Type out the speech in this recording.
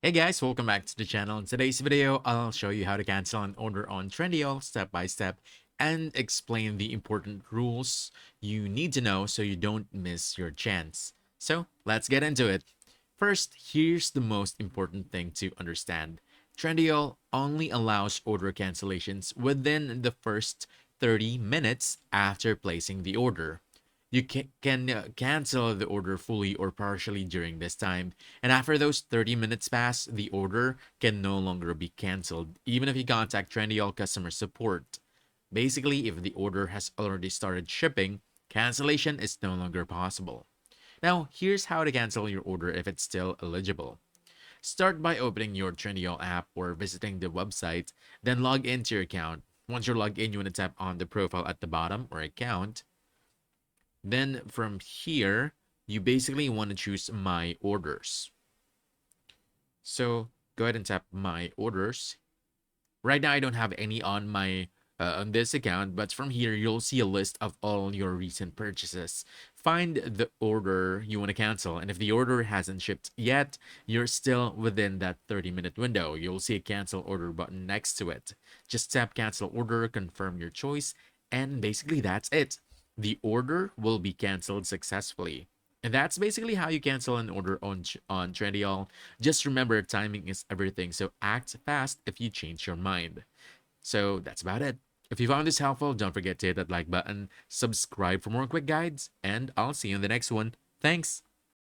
Hey guys, welcome back to the channel. In today's video, I'll show you how to cancel an order on Trendyol step by step and explain the important rules you need to know so you don't miss your chance. So let's get into it. First, here's the most important thing to understand. Trendyol only allows order cancellations within the first 30 minutes after placing the order. You can cancel the order fully or partially during this time. And after those 30 minutes pass, the order can no longer be canceled, even if you contact Trendyol customer support. Basically, if the order has already started shipping, cancellation is no longer possible. Now, here's how to cancel your order if it's still eligible. Start by opening your Trendyol app or visiting the website, then log into your account. Once you're logged in, you want to tap on the profile at the bottom or account. Then from here, you basically want to choose My Orders. So go ahead and tap My Orders. Right now, I don't have any on my on this account, but from here, you'll see a list of all your recent purchases. Find the order you want to cancel, and if the order hasn't shipped yet, you're still within that 30-minute window. You'll see a cancel order button next to it. Just tap cancel order, confirm your choice, and basically that's it. The order will be canceled successfully. And that's basically how you cancel an order on Trendyol. Just remember, timing is everything, so act fast if you change your mind. So that's about it. If you found this helpful, don't forget to hit that like button, subscribe for more quick guides, and I'll see you in the next one. Thanks!